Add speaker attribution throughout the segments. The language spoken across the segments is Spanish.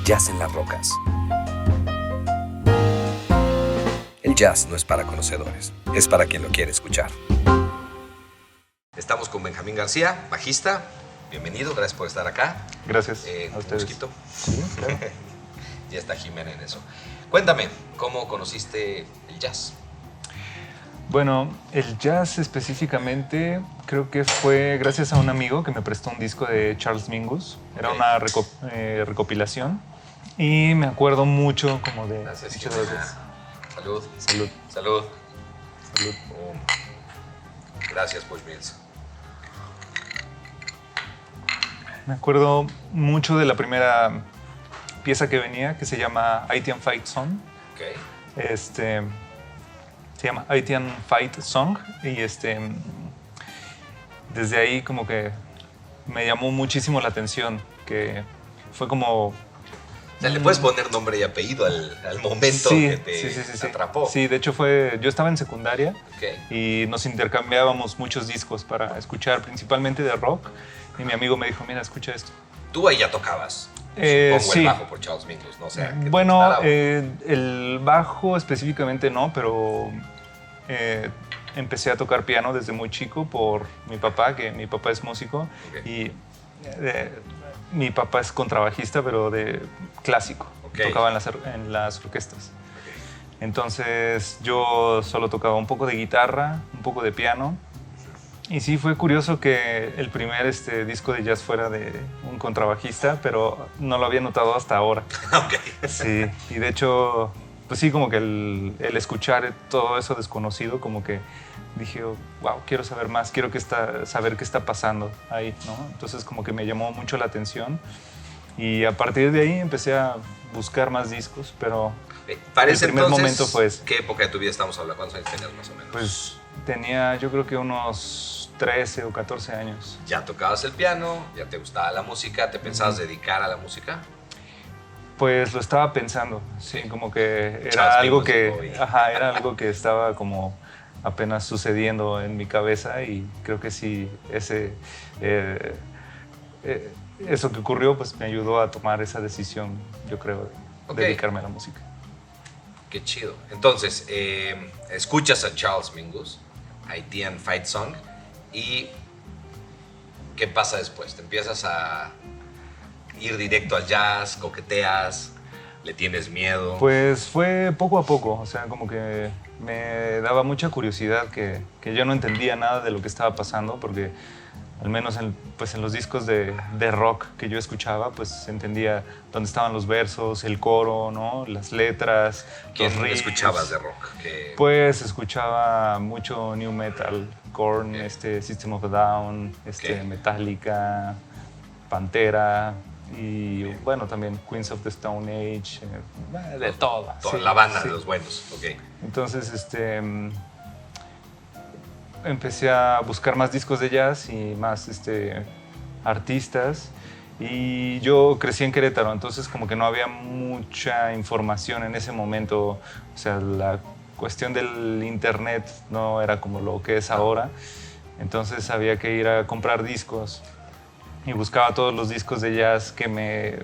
Speaker 1: Jazz en las Rocas. El jazz no es para conocedores, es para quien lo quiere escuchar. Estamos con Benjamín García, bajista. Bienvenido, gracias por estar acá.
Speaker 2: Gracias a
Speaker 1: un
Speaker 2: ustedes.
Speaker 1: mosquito.
Speaker 2: Sí, claro.
Speaker 1: Ya está Jimena en eso. Cuéntame, ¿cómo conociste el jazz?
Speaker 2: Bueno, el jazz específicamente creo que fue gracias a un amigo que me prestó un disco de Charles Mingus. Era una recopilación y me acuerdo mucho como de...
Speaker 1: Gracias,
Speaker 2: muchas
Speaker 1: Jimena.
Speaker 2: gracias.
Speaker 1: Salud.
Speaker 2: Salud.
Speaker 1: Salud.
Speaker 2: Salud.
Speaker 1: Gracias, Bush Mills.
Speaker 2: Me acuerdo mucho de la primera pieza que venía, que se llama Haitian Fight Song.
Speaker 1: Ok.
Speaker 2: Se llama Haitian Fight Song y desde ahí como que me llamó muchísimo la atención, que fue como...
Speaker 1: O sea, le puedes poner nombre y apellido al momento que te atrapó.
Speaker 2: Sí, de hecho yo estaba en secundaria y nos intercambiábamos muchos discos para escuchar, principalmente de rock, y mi amigo me dijo, mira, escucha esto.
Speaker 1: Tú ahí ya tocabas, supongo,
Speaker 2: sí.
Speaker 1: el bajo por Charles Mingus, ¿no? O sea,
Speaker 2: Bueno, el bajo específicamente no, pero empecé a tocar piano desde muy chico por mi papá, que mi papá es músico, y mi papá es contrabajista, pero de clásico. Tocaba en las orquestas. Entonces yo solo tocaba un poco de guitarra, un poco de piano. Y sí, fue curioso que el primer disco de jazz fuera de un contrabajista, pero no lo había notado hasta ahora. Sí, y de hecho, pues sí, como que el escuchar todo eso desconocido, como que dije, wow, quiero saber más, quiero saber qué está pasando ahí, ¿no? Entonces como que me llamó mucho la atención y a partir de ahí empecé a buscar más discos, pero
Speaker 1: para
Speaker 2: el primer momento fue ese.
Speaker 1: ¿Qué época de tu vida estamos hablando? ¿Cuántos años tenías más o menos?
Speaker 2: Pues tenía yo creo que unos 13 o 14 años.
Speaker 1: ¿Ya tocabas el piano? ¿Ya te gustaba la música? ¿Te pensabas dedicar a la música?
Speaker 2: Pues lo estaba pensando, sí, como que era algo era algo que estaba como apenas sucediendo en mi cabeza y creo que sí, eso que ocurrió pues me ayudó a tomar esa decisión, yo creo, de dedicarme a la música.
Speaker 1: Qué chido. Entonces, escuchas a Charles Mingus, Haitian Fight Song, y ¿qué pasa después? ¿Te empiezas a ir directo al jazz, coqueteas, le tienes miedo? Pues
Speaker 2: fue poco a poco, o sea, como que me daba mucha curiosidad que yo no entendía nada de lo que estaba pasando, porque al menos en los discos de rock que yo escuchaba, pues entendía dónde estaban los versos, el coro, ¿no? Las letras,
Speaker 1: ¿Qué
Speaker 2: los riffs.
Speaker 1: escuchabas de rock?
Speaker 2: Pues escuchaba mucho new metal, Korn, System of a Down, Metallica, Pantera y bueno, también Queens of the Stone Age, de todo.
Speaker 1: Toda la banda de los buenos,
Speaker 2: Entonces, empecé a buscar más discos de jazz y más artistas. Y yo crecí en Querétaro, entonces como que no había mucha información en ese momento. O sea, la cuestión del internet no era como lo que es ahora. Entonces había que ir a comprar discos y buscaba todos los discos de jazz que me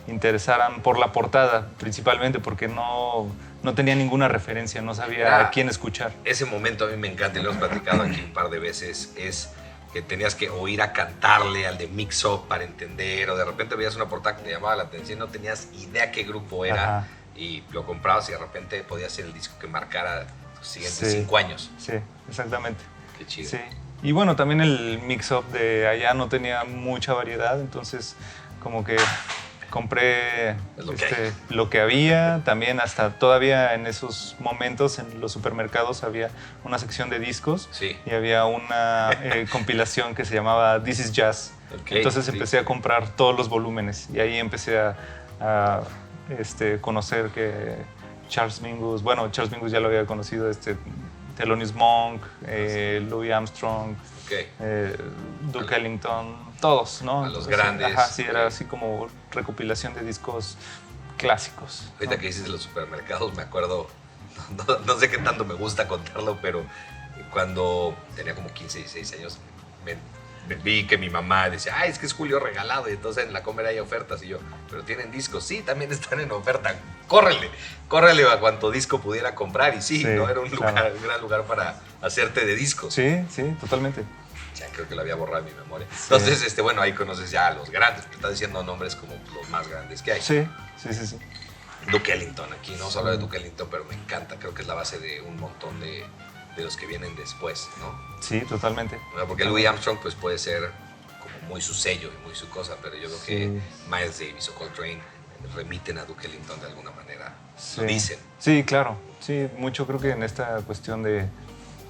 Speaker 2: interesaran por la portada, principalmente porque no tenía ninguna referencia, no sabía a quién escuchar.
Speaker 1: Ese momento a mí me encanta y lo hemos platicado aquí un par de veces, es que tenías que oír a cantarle al de Mix Up para entender, o de repente veías una portada que te llamaba la atención, no tenías idea qué grupo era. Ajá. Y lo comprabas y de repente podía ser el disco que marcara los siguientes 5 años.
Speaker 2: Sí, exactamente.
Speaker 1: Qué chido.
Speaker 2: Sí. Y bueno, también el mix-up de allá no tenía mucha variedad, entonces como que compré lo que había. También hasta todavía en esos momentos en los supermercados había una sección de discos y había una compilación que se llamaba This is Jazz. Entonces empecé a comprar todos los volúmenes y ahí empecé a conocer que Charles Mingus ya lo había conocido, Thelonious Monk, Louis Armstrong, Duke Ellington, todos, ¿no?
Speaker 1: A los grandes.
Speaker 2: Ajá, sí, era así como recopilación de discos clásicos.
Speaker 1: Ahorita que dices de los supermercados, me acuerdo, no sé qué tanto me gusta contarlo, pero cuando tenía como 15, 16 años, me vi que mi mamá decía, ay, es que es Julio Regalado y entonces en la Comer hay ofertas. Y yo, pero tienen discos. Sí, también están en oferta. Córrele a cuanto disco pudiera comprar. Y sí, ¿no? Era un gran lugar para hacerte de discos.
Speaker 2: Sí, totalmente.
Speaker 1: Ya creo que lo había borrado en mi memoria. Sí. Entonces, bueno, ahí conoces ya a los grandes. Me está diciendo nombres como los más grandes que hay.
Speaker 2: Sí.
Speaker 1: Duke Ellington, aquí no vamos a hablar de Duke Ellington, pero me encanta. Creo que es la base de un montón de los que vienen después, ¿no?
Speaker 2: Sí, totalmente.
Speaker 1: Porque Louis Armstrong pues puede ser como muy su sello y muy su cosa, pero yo creo que Miles Davis o Coltrane remiten a Duke Ellington de alguna manera. Lo dicen.
Speaker 2: Sí, claro. Sí, mucho creo que en esta cuestión de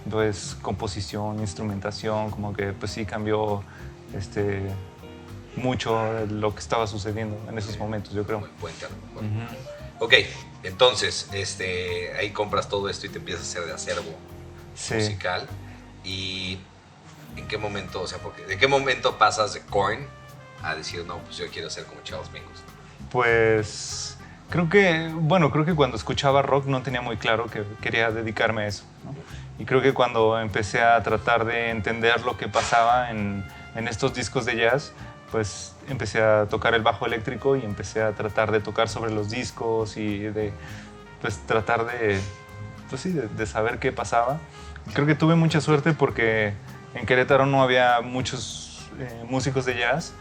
Speaker 2: pues, composición, instrumentación, como que pues sí cambió mucho lo que estaba sucediendo en esos momentos, yo creo.
Speaker 1: Buen puente. Ok, entonces ahí compras todo esto y te empiezas a hacer de acervo musical. ¿Y en qué momento, o sea, de qué momento pasas de Korn a decir, no, pues yo quiero ser como Charles Mingus?
Speaker 2: Pues creo que cuando escuchaba rock no tenía muy claro que quería dedicarme a eso, ¿no? Y creo que cuando empecé a tratar de entender lo que pasaba en estos discos de jazz, pues empecé a tocar el bajo eléctrico y empecé a tratar de tocar sobre los discos y de pues tratar de saber qué pasaba. Creo que tuve mucha suerte porque en Querétaro no había muchos músicos de jazz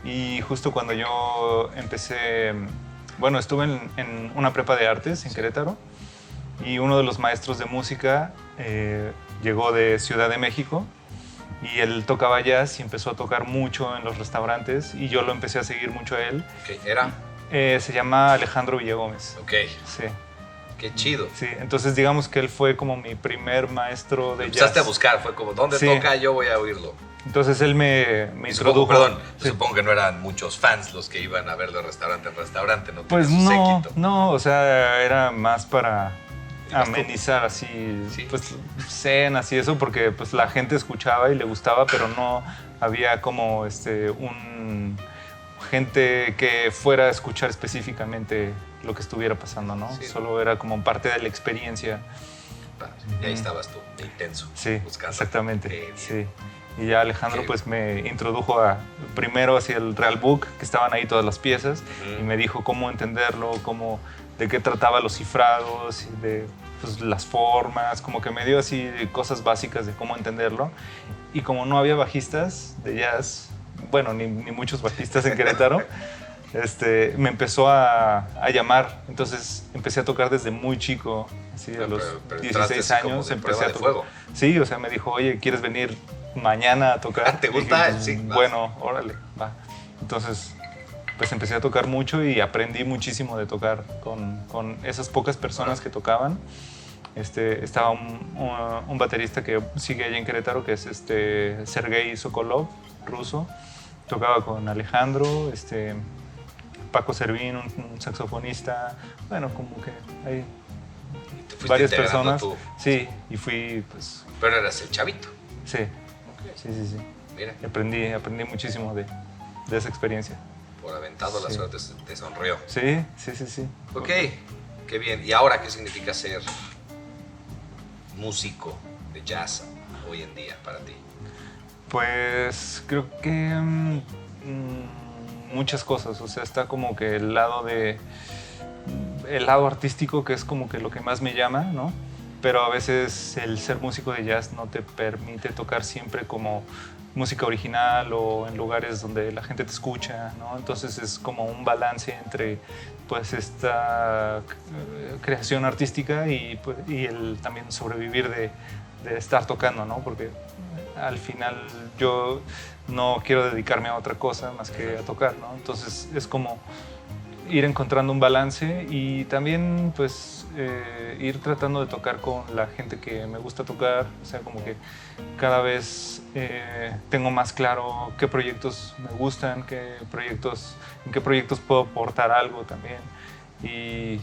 Speaker 2: y justo cuando yo empecé, bueno, estuve en una prepa de artes en Querétaro y uno de los maestros de música llegó de Ciudad de México y él tocaba jazz y empezó a tocar mucho en los restaurantes y yo lo empecé a seguir mucho a él.
Speaker 1: ¿Era?
Speaker 2: Se llama Alejandro Villagómez.
Speaker 1: Ok.
Speaker 2: Sí.
Speaker 1: Qué chido.
Speaker 2: Sí, entonces digamos que él fue como mi primer maestro de jazz.
Speaker 1: Empezaste a buscar, fue como, ¿dónde toca? Yo voy a oírlo.
Speaker 2: Entonces él me introdujo.
Speaker 1: Perdón, supongo que no eran muchos fans los que iban a verlo de restaurante en restaurante, ¿no?
Speaker 2: Pues no, o sea, era más para amenizar así, pues cenas y eso, porque pues la gente escuchaba y le gustaba, pero no había como gente que fuera a escuchar específicamente lo que estuviera pasando, ¿no? Sí. Solo era como parte de la experiencia.
Speaker 1: Y ahí estabas tú, de intenso.
Speaker 2: Sí, buscando. Exactamente. Sí. Y ya Alejandro pues me introdujo primero hacia el Real Book, que estaban ahí todas las piezas, y me dijo cómo entenderlo, de qué trataba los cifrados, y de pues, las formas, como que me dio así cosas básicas de cómo entenderlo. Y como no había bajistas de jazz, bueno, ni muchos bajistas en Querétaro, me empezó a llamar. Entonces empecé a tocar desde muy chico, así a los 16 años empecé a tocar. Sí, o sea, me dijo, oye, ¿quieres venir mañana a tocar?
Speaker 1: ¿Te gusta?
Speaker 2: Dije, sí. Bueno, órale, va. Entonces, pues empecé a tocar mucho y aprendí muchísimo de tocar con esas pocas personas que tocaban. Estaba un baterista que sigue allá en Querétaro, que es Sergei Sokolov, ruso. Tocaba con Alejandro, Paco Servín, un saxofonista. Bueno, como que hay varias personas.
Speaker 1: Tú.
Speaker 2: Sí, y fui, pues...
Speaker 1: Pero eras el chavito.
Speaker 2: Sí, okay. Sí. Mira. Aprendí muchísimo de esa experiencia.
Speaker 1: Por aventado la suerte te sonrió.
Speaker 2: Sí.
Speaker 1: Ok, qué bien. ¿Y ahora qué significa ser músico de jazz hoy en día para ti?
Speaker 2: Pues creo que muchas cosas. O sea, está como que el lado artístico, que es como que lo que más me llama, ¿no? Pero a veces el ser músico de jazz no te permite tocar siempre como música original o en lugares donde la gente te escucha, ¿no? Entonces es como un balance entre pues esta creación artística y el también sobrevivir de estar tocando, ¿no? Porque al final yo no quiero dedicarme a otra cosa más que a tocar, ¿no? Entonces es como ir encontrando un balance y también pues ir tratando de tocar con la gente que me gusta tocar, o sea, como que cada vez tengo más claro qué proyectos me gustan, en qué proyectos puedo aportar algo también y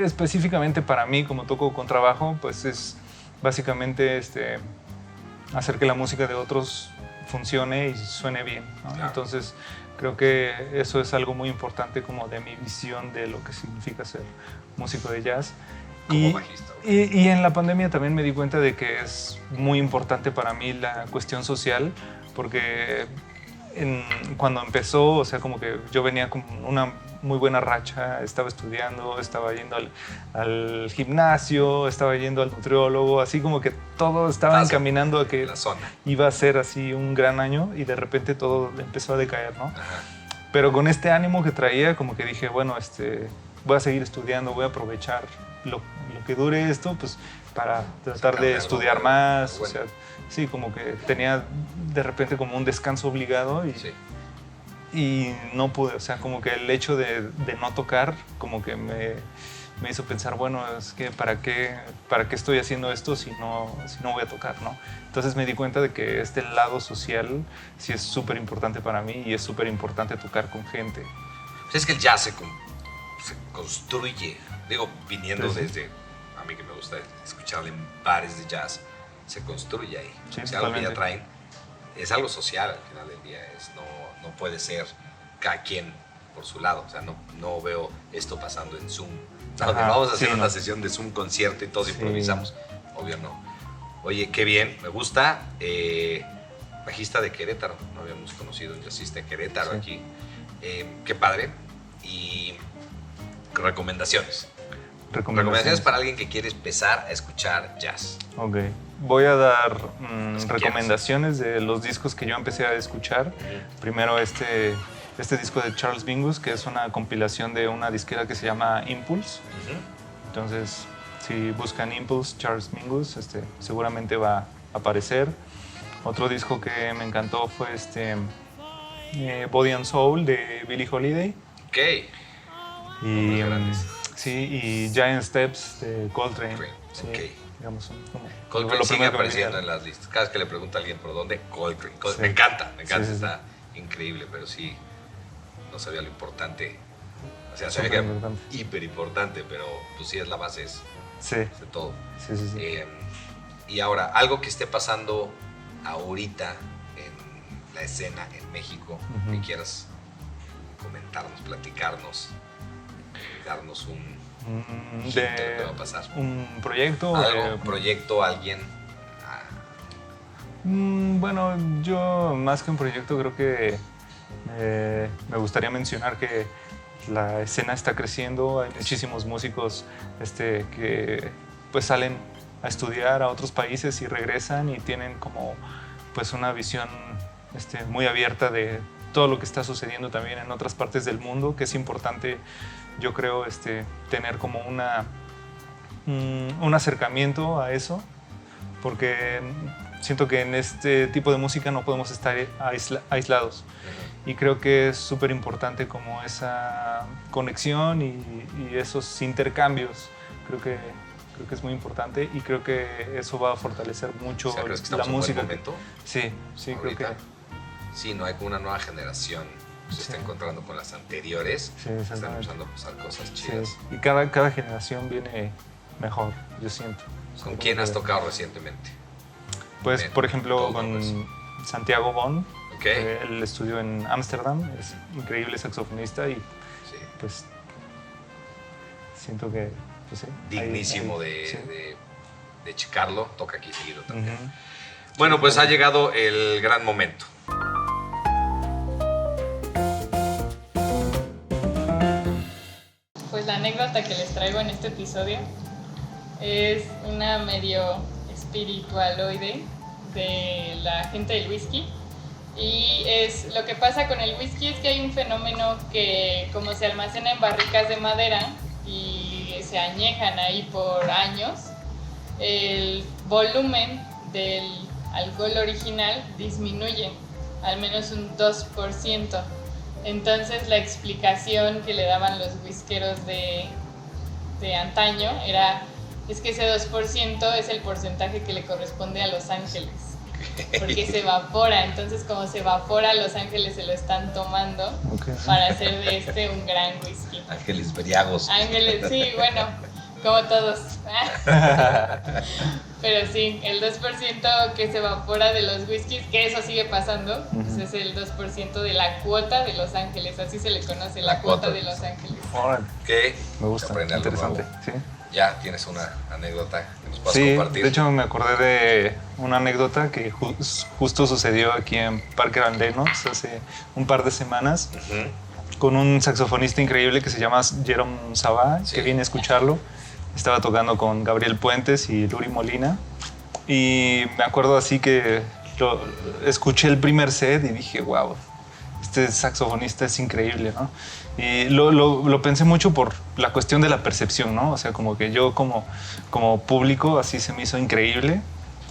Speaker 2: específicamente para mí, como toco con trabajo, pues es básicamente hacer que la música de otros funcione y suene bien, ¿no? Claro. Entonces creo que eso es algo muy importante como de mi visión de lo que significa ser músico de jazz
Speaker 1: como bajista.
Speaker 2: Y en la pandemia también me di cuenta de que es muy importante para mí la cuestión social, porque cuando empezó, o sea, como que yo venía con una muy buena racha, estaba estudiando, estaba yendo al gimnasio, estaba yendo al nutriólogo, así como que todo estaba encaminando a que iba a ser así un gran año y de repente todo empezó a decaer, ¿no?
Speaker 1: Ajá.
Speaker 2: Pero con este ánimo que traía, como que dije, bueno, voy a seguir estudiando, voy a aprovechar lo que dure esto, pues para tratar de estudiar más, bueno. O sea, sí, como que tenía de repente como un descanso obligado y no pude, o sea, como que el hecho de no tocar como que me hizo pensar, bueno, es que ¿para qué estoy haciendo esto si no voy a tocar, ¿no? Entonces me di cuenta de que este lado social sí es súper importante para mí y es súper importante tocar con gente.
Speaker 1: Pues es que el jazz se construye, digo, viniendo desde, a mí que me gusta escucharle en bares de jazz, se construye ahí.
Speaker 2: Sí,
Speaker 1: o sea, algo que ya traen es algo social al final del día, no puede ser cada quien por su lado, o sea, no veo esto pasando en Zoom. Vamos a hacer una sesión de Zoom concierto y todos improvisamos. Obvio no. Oye, qué bien, me gusta. Bajista de Querétaro, no habíamos conocido un jazzista de Querétaro aquí. Qué padre. Y recomendaciones. Recomendaciones para alguien que quiere empezar a escuchar jazz.
Speaker 2: Ok. Voy a dar recomendaciones de los discos que yo empecé a escuchar. Primero este disco de Charles Mingus, que es una compilación de una disquera que se llama Impulse. Entonces, si buscan Impulse, Charles Mingus, seguramente va a aparecer. Otro disco que me encantó fue Body and Soul de Billie Holiday.
Speaker 1: Ok.
Speaker 2: Y Giant Steps de Coltrane. Sí,
Speaker 1: okay.
Speaker 2: Digamos,
Speaker 1: Coltrane sigue apareciendo en las listas. Cada vez que le pregunto a alguien por dónde, Coltrane. Me encanta, está increíble, pero sí, no sabía lo importante. O sea, sabía que era hiper importante, pero pues sí es la base de todo.
Speaker 2: Sí.
Speaker 1: Y ahora, algo que esté pasando ahorita en la escena en México, que quieras comentarnos, platicarnos, darnos un
Speaker 2: de
Speaker 1: qué va a pasar.
Speaker 2: ¿Un proyecto?
Speaker 1: Un proyecto, alguien.
Speaker 2: Bueno, yo más que un proyecto creo que me gustaría mencionar que la escena está creciendo, hay muchísimos músicos que pues salen a estudiar a otros países y regresan y tienen como pues una visión muy abierta de todo lo que está sucediendo también en otras partes del mundo, que es importante, yo creo, tener como un acercamiento a eso, porque siento que en este tipo de música no podemos estar aislados. Y creo que es súper importante como esa conexión y esos intercambios. Creo que es muy importante y creo que eso va a fortalecer mucho
Speaker 1: ¿crees que
Speaker 2: la música.
Speaker 1: En un buen momento?
Speaker 2: Sí, creo que...
Speaker 1: Sí, no hay como una nueva generación que se está encontrando con las anteriores. Están empezando a pasar cosas chidas.
Speaker 2: Sí. Y cada generación viene mejor, yo siento.
Speaker 1: ¿Con quién has tocado recientemente?
Speaker 2: Pues, por ejemplo, con Santiago Bon.
Speaker 1: Okay.
Speaker 2: Él estudió en Ámsterdam, es increíble saxofonista y pues siento que pues,
Speaker 1: dignísimo de checarlo, toca aquí seguido también. Bueno, pues ha llegado el gran momento.
Speaker 3: Pues la anécdota que les traigo en este episodio es una medio espiritualoide de la gente del whisky. Y lo que pasa con el whisky es que hay un fenómeno que, como se almacena en barricas de madera y se añejan ahí por años, el volumen del alcohol original disminuye, al menos un 2%. Entonces la explicación que le daban los whiskeros de antaño es que ese 2% es el porcentaje que le corresponde a Los Ángeles. Porque se evapora, entonces como se evapora, Los Ángeles se lo están tomando para hacer de un gran whisky.
Speaker 1: Ángeles briagos.
Speaker 3: Ángeles, sí, bueno, como todos. Pero sí, el 2% que se evapora de los whiskies, que eso sigue pasando, pues es el 2% de la cuota de Los Ángeles, así se le conoce, la cuota de Los Ángeles.
Speaker 1: ¿Qué?
Speaker 2: Me gusta, interesante. ¿Sí?
Speaker 1: ya tienes una anécdota que nos puedas
Speaker 2: Sí,
Speaker 1: compartir.
Speaker 2: de hecho me acordé de una anécdota que justo sucedió aquí en Parque Bandenos hace un par de semanas con un saxofonista increíble que se llama Jerome Sabá,
Speaker 1: Sí.
Speaker 2: que vine a escucharlo. Estaba tocando con Gabriel Puentes y Luri Molina. Y me acuerdo así que escuché el primer set y dije, wow, este saxofonista es increíble, ¿no? Y lo pensé mucho por la cuestión de la percepción, ¿no? O sea, como que yo como público así se me hizo increíble.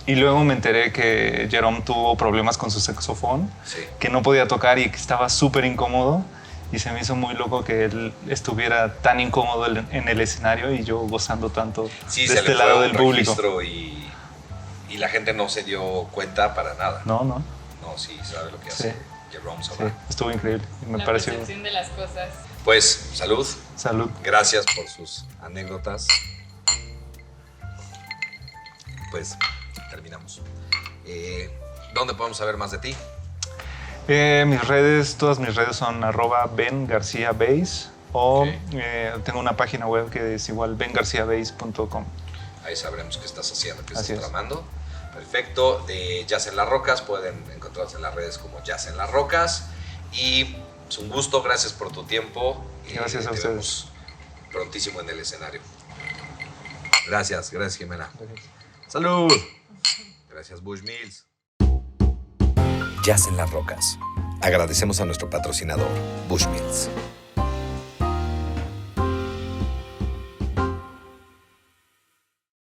Speaker 2: Y luego me enteré que Jerome tuvo problemas con su saxofón,
Speaker 1: Sí.
Speaker 2: que no podía tocar y que estaba súper incómodo. Y se me hizo muy loco que él estuviera tan incómodo en el escenario y yo gozando tanto
Speaker 1: Sí,
Speaker 2: de
Speaker 1: se
Speaker 2: este
Speaker 1: le fue
Speaker 2: lado
Speaker 1: un
Speaker 2: del público.
Speaker 1: registro y la gente no se dio cuenta para nada.
Speaker 2: No,
Speaker 1: No, sí, sabe lo que hace Jerome
Speaker 2: sí,
Speaker 1: Sabá.
Speaker 2: estuvo increíble. Me
Speaker 3: La
Speaker 2: pareció...
Speaker 3: percepción de las cosas.
Speaker 1: Pues, salud.
Speaker 2: Salud.
Speaker 1: Gracias por sus anécdotas. Pues, terminamos. ¿Dónde podemos saber más de ti?
Speaker 2: Todas mis redes son @bengarciabase o
Speaker 1: Ok.
Speaker 2: tengo una página web que es igual bengarciabase.com.
Speaker 1: Ahí sabremos qué estás haciendo, qué
Speaker 2: Así
Speaker 1: estás
Speaker 2: es.
Speaker 1: tramando. Perfecto. De Jazz en las Rocas pueden encontrarse en las redes como Jazz en las Rocas. Y es un gusto, gracias por tu tiempo.
Speaker 2: Gracias a
Speaker 1: te
Speaker 2: ustedes.
Speaker 1: vemos prontísimo en el escenario. Gracias Jimena. ¡Salud! Gracias Bushmills. Jazz en las Rocas. Agradecemos a nuestro patrocinador, Bushmills.